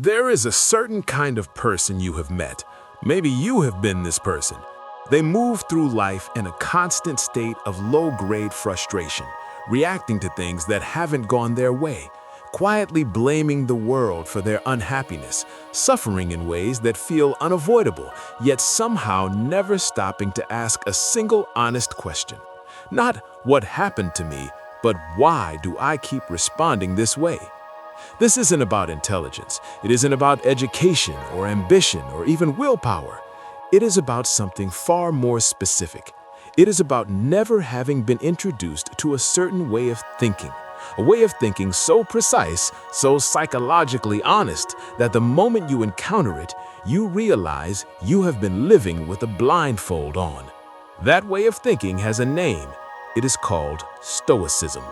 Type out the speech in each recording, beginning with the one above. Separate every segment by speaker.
Speaker 1: There is a certain kind of person you have met. Maybe you have been this person. They move through life in a constant state of low-grade frustration, reacting to things that haven't gone their way, quietly blaming the world for their unhappiness, suffering in ways that feel unavoidable, yet somehow never stopping to ask a single honest question. Not what happened to me, but why do I keep responding this way? This isn't about intelligence. It isn't about education or ambition or even willpower. It is about something far more specific. It is about never having been introduced to a certain way of thinking, a way of thinking so precise, so psychologically honest, that the moment you encounter it, you realize you have been living with a blindfold on. That way of thinking has a name. It is called Stoicism.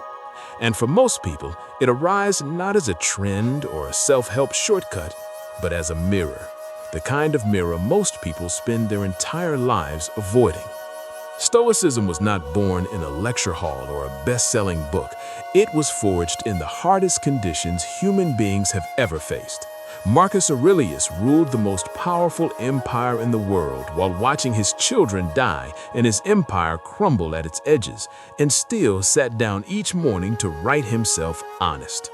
Speaker 1: And for most people, it arises not as a trend or a self-help shortcut, but as a mirror, the kind of mirror most people spend their entire lives avoiding. Stoicism was not born in a lecture hall or a best-selling book. It was forged in the hardest conditions human beings have ever faced. Marcus Aurelius ruled the most powerful empire in the world while watching his children die and his empire crumble at its edges, and still sat down each morning to write himself honest.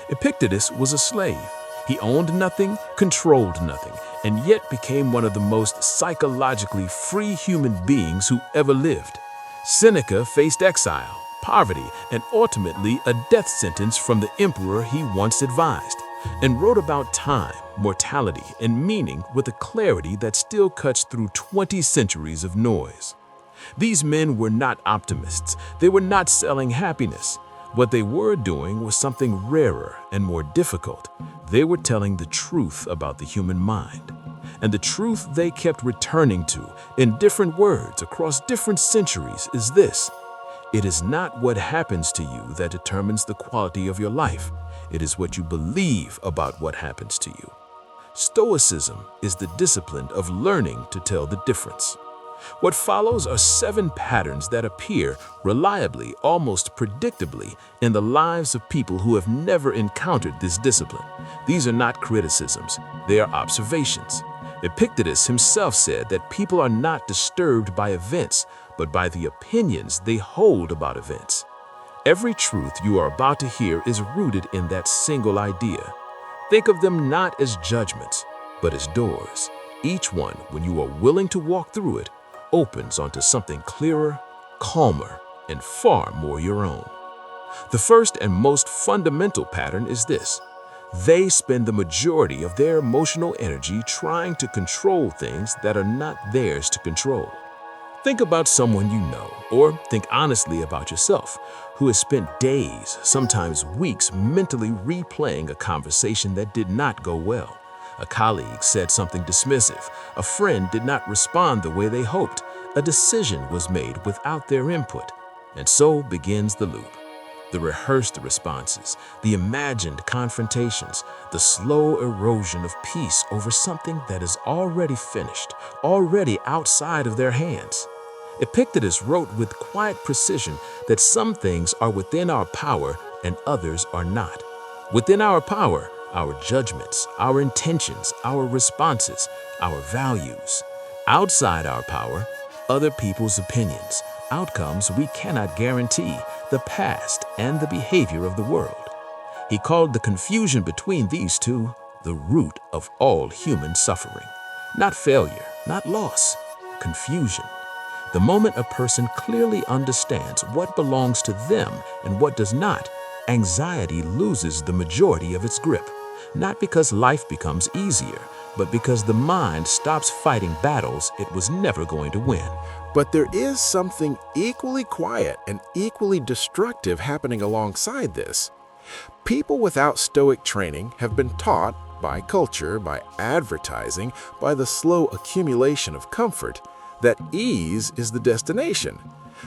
Speaker 1: Epictetus was a slave. He owned nothing, controlled nothing, and yet became one of the most psychologically free human beings who ever lived. Seneca faced exile, poverty, and ultimately a death sentence from the emperor he once advised, and wrote about time, mortality, and meaning with a clarity that still cuts through 20 centuries of noise. These men were not optimists. They were not selling happiness. What they were doing was something rarer and more difficult. They were telling the truth about the human mind. And the truth they kept returning to in different words across different centuries is this: it is not what happens to you that determines the quality of your life. It is what you believe about what happens to you. Stoicism is the discipline of learning to tell the difference. What follows are 7 patterns that appear reliably, almost predictably, in the lives of people who have never encountered this discipline. These are not criticisms, they are observations. Epictetus himself said that people are not disturbed by events, but by the opinions they hold about events. Every truth you are about to hear is rooted in that single idea. Think of them not as judgments, but as doors. Each one, when you are willing to walk through it, opens onto something clearer, calmer, and far more your own. The first and most fundamental pattern is this: they spend the majority of their emotional energy trying to control things that are not theirs to control. Think about someone you know, or think honestly about yourself, who has spent days, sometimes weeks, mentally replaying a conversation that did not go well. A colleague said something dismissive. A friend did not respond the way they hoped. A decision was made without their input. And so begins the loop. The rehearsed responses, the imagined confrontations, the slow erosion of peace over something that is already finished, already outside of their hands. Epictetus wrote with quiet precision that some things are within our power and others are not. Within our power, our judgments, our intentions, our responses, our values. Outside our power, other people's opinions, outcomes we cannot guarantee, the past and the behavior of the world. He called the confusion between these two the root of all human suffering. Not failure, not loss, confusion. The moment a person clearly understands what belongs to them and what does not, anxiety loses the majority of its grip. Not because life becomes easier, but because the mind stops fighting battles it was never going to win.
Speaker 2: But there is something equally quiet and equally destructive happening alongside this. People without Stoic training have been taught by culture, by advertising, by the slow accumulation of comfort, that ease is the destination.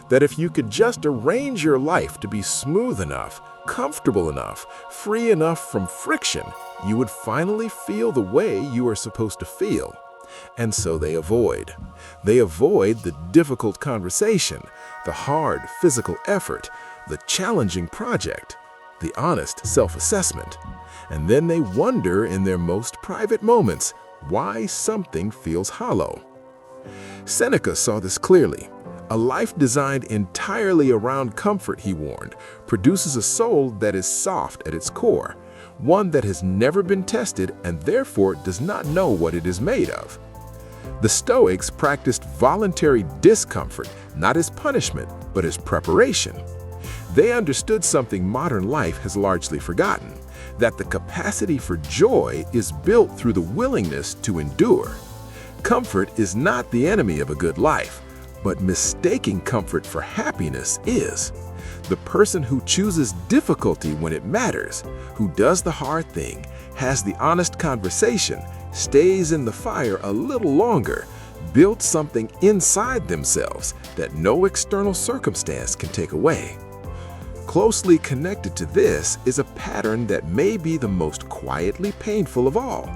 Speaker 2: That if you could just arrange your life to be smooth enough, comfortable enough, free enough from friction, you would finally feel the way you are supposed to feel. And so they avoid. They avoid the difficult conversation, the hard physical effort, the challenging project. the honest self-assessment. And then they wonder in their most private moments why something feels hollow. Seneca saw this clearly. A life designed entirely around comfort, he warned, produces a soul that is soft at its core, one that has never been tested and therefore does not know what it is made of. The Stoics practiced voluntary discomfort, not as punishment, but as preparation. They understood something modern life has largely forgotten, that the capacity for joy is built through the willingness to endure. Comfort is not the enemy of a good life, but mistaking comfort for happiness is. The person who chooses difficulty when it matters, who does the hard thing, has the honest conversation, stays in the fire a little longer, built something inside themselves that no external circumstance can take away. Closely connected to this is a pattern that may be the most quietly painful of all.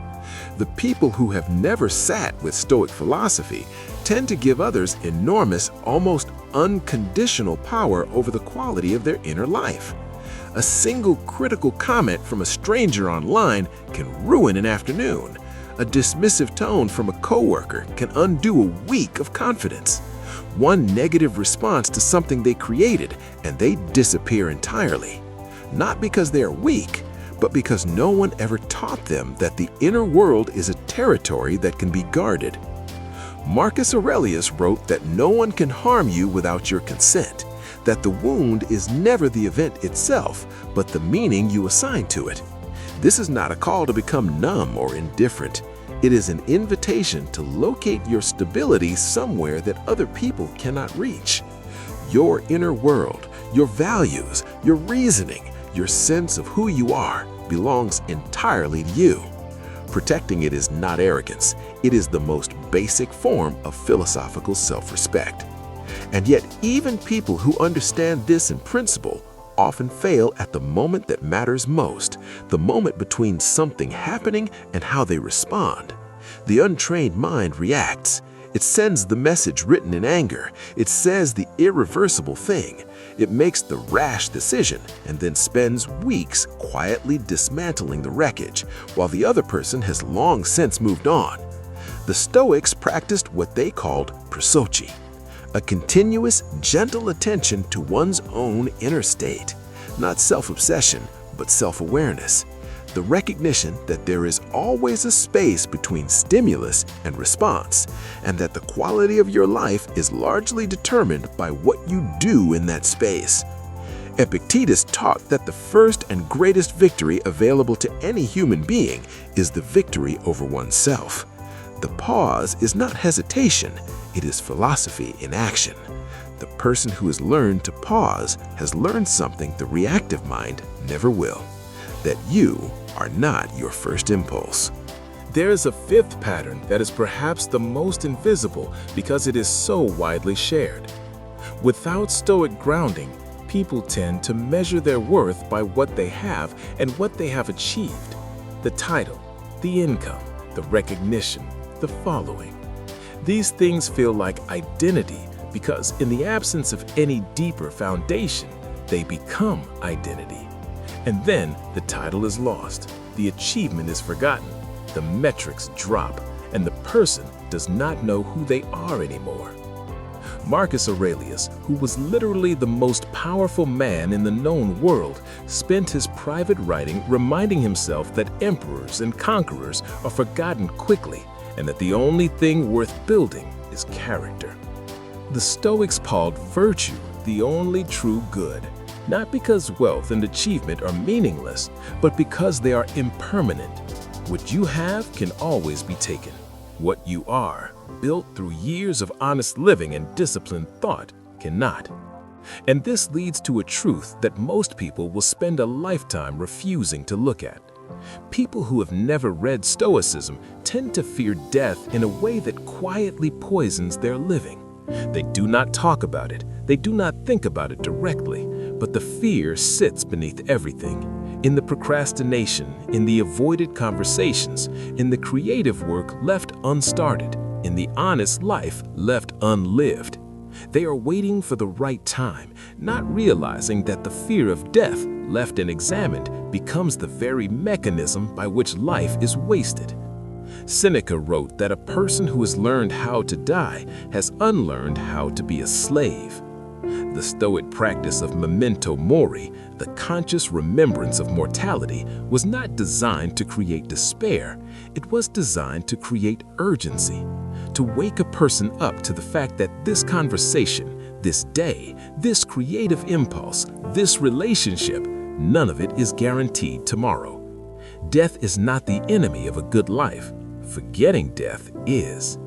Speaker 2: The people who have never sat with Stoic philosophy tend to give others enormous, almost unconditional power over the quality of their inner life. A single critical comment from a stranger online can ruin an afternoon. A dismissive tone from a coworker can undo a week of confidence. One negative response to something they created, and they disappear entirely. Not because they are weak, but because no one ever taught them that the inner world is a territory that can be guarded. Marcus Aurelius wrote that no one can harm you without your consent, that the wound is never the event itself, but the meaning you assign to it. This is not a call to become numb or indifferent. It is an invitation to locate your stability somewhere that other people cannot reach. Your inner world, your values, your reasoning, your sense of who you are belongs entirely to you. Protecting it is not arrogance. It is the most basic form of philosophical self-respect. And yet, even people who understand this in principle often fail at the moment that matters most, the moment between something happening and how they respond. The untrained mind reacts. It sends the message written in anger. It says the irreversible thing. It makes the rash decision and then spends weeks quietly dismantling the wreckage, while the other person has long since moved on. The Stoics practiced what they called prosochi, a continuous, gentle attention to one's own inner state, not self-obsession, but self-awareness. The recognition that there is always a space between stimulus and response, and that the quality of your life is largely determined by what you do in that space. Epictetus taught that the first and greatest victory available to any human being is the victory over oneself. The pause is not hesitation, it is philosophy in action. The person who has learned to pause has learned something the reactive mind never will, that you are not your first impulse.
Speaker 1: There is a fifth pattern that is perhaps the most invisible because it is so widely shared. Without Stoic grounding, people tend to measure their worth by what they have and what they have achieved: the title, the income, the recognition, the following. These things feel like identity because in the absence of any deeper foundation, they become identity. And then the title is lost, the achievement is forgotten, the metrics drop, and the person does not know who they are anymore. Marcus Aurelius, who was literally the most powerful man in the known world, spent his private writing reminding himself that emperors and conquerors are forgotten quickly, and that the only thing worth building is character. The Stoics called virtue the only true good, not because wealth and achievement are meaningless, but because they are impermanent. What you have can always be taken. What you are, built through years of honest living and disciplined thought, cannot. And this leads to a truth that most people will spend a lifetime refusing to look at. People who have never read Stoicism tend to fear death in a way that quietly poisons their living. They do not talk about it, they do not think about it directly, but the fear sits beneath everything. In the procrastination, in the avoided conversations, in the creative work left unstarted, in the honest life left unlived. They are waiting for the right time, not realizing that the fear of death left unexamined, becomes the very mechanism by which life is wasted. Seneca wrote that a person who has learned how to die has unlearned how to be a slave. The Stoic practice of memento mori, the conscious remembrance of mortality, was not designed to create despair. It was designed to create urgency, to wake a person up to the fact that this conversation, this day, this creative impulse, this relationship, none of it is guaranteed tomorrow. Death is not the enemy of a good life. Forgetting death is.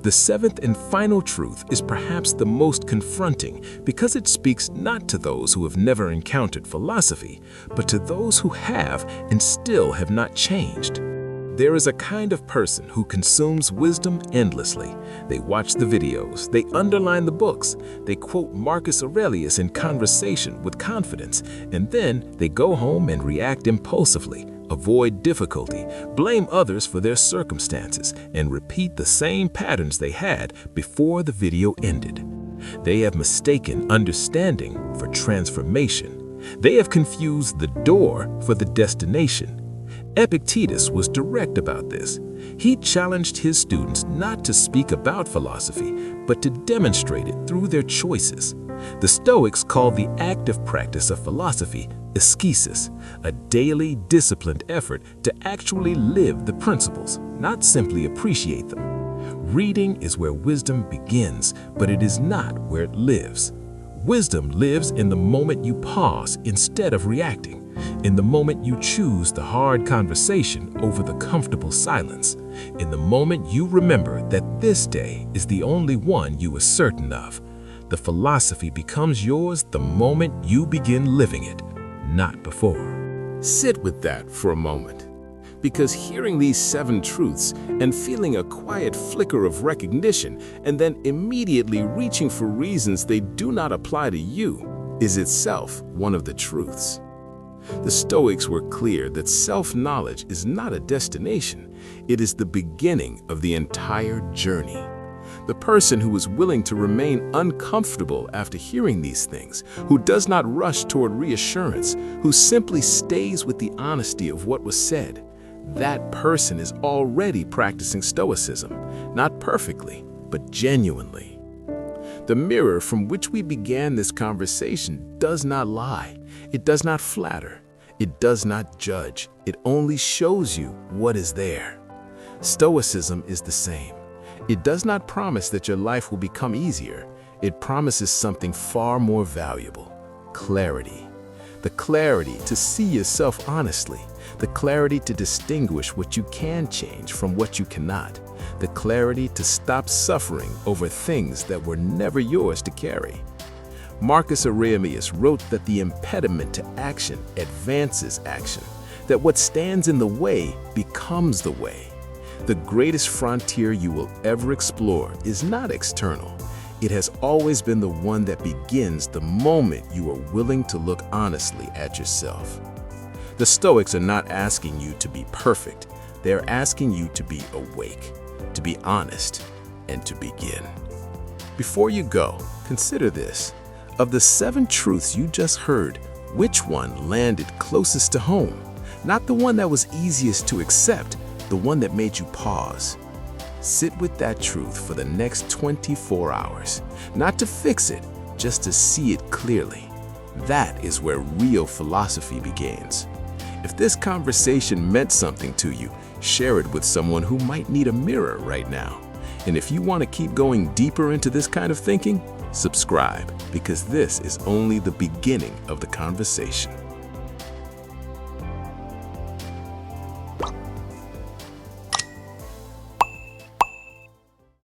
Speaker 1: The seventh and final truth is perhaps the most confronting because it speaks not to those who have never encountered philosophy, but to those who have and still have not changed. There is a kind of person who consumes wisdom endlessly. They watch the videos, they underline the books, they quote Marcus Aurelius in conversation with confidence, and then they go home and react impulsively, avoid difficulty, blame others for their circumstances, and repeat the same patterns they had before the video ended. They have mistaken understanding for transformation. They have confused the door for the destination. Epictetus was direct about this. He challenged his students not to speak about philosophy, but to demonstrate it through their choices. The Stoics called the active practice of philosophy ascesis, a daily disciplined effort to actually live the principles, not simply appreciate them. Reading is where wisdom begins, but it is not where it lives. Wisdom lives in the moment you pause instead of reacting, in the moment you choose the hard conversation over the comfortable silence, in the moment you remember that this day is the only one you are certain of. The philosophy becomes yours the moment you begin living it, not before.
Speaker 2: Sit with that for a moment, because hearing these 7 truths and feeling a quiet flicker of recognition and then immediately reaching for reasons they do not apply to you is itself one of the truths. The Stoics were clear that self-knowledge is not a destination, it is the beginning of the entire journey. The person who is willing to remain uncomfortable after hearing these things, who does not rush toward reassurance, who simply stays with the honesty of what was said, that person is already practicing Stoicism, not perfectly, but genuinely. The mirror from which we began this conversation does not lie. It does not flatter. It does not judge. It only shows you what is there. Stoicism is the same. It does not promise that your life will become easier. It promises something far more valuable: clarity. The clarity to see yourself honestly, the clarity to distinguish what you can change from what you cannot, the clarity to stop suffering over things that were never yours to carry. Marcus Aurelius wrote that the impediment to action advances action, that what stands in the way becomes the way. The greatest frontier you will ever explore is not external. It has always been the one that begins the moment you are willing to look honestly at yourself. The Stoics are not asking you to be perfect. They are asking you to be awake, to be honest, and to begin. Before you go, consider this. Of the 7 truths you just heard, which one landed closest to home? Not the one that was easiest to accept, the one that made you pause. Sit with that truth for the next 24 hours, not to fix it, just to see it clearly. That is where real philosophy begins. If this conversation meant something to you, share it with someone who might need a mirror right now. And if you want to keep going deeper into this kind of thinking, subscribe, because this is only the beginning of the conversation.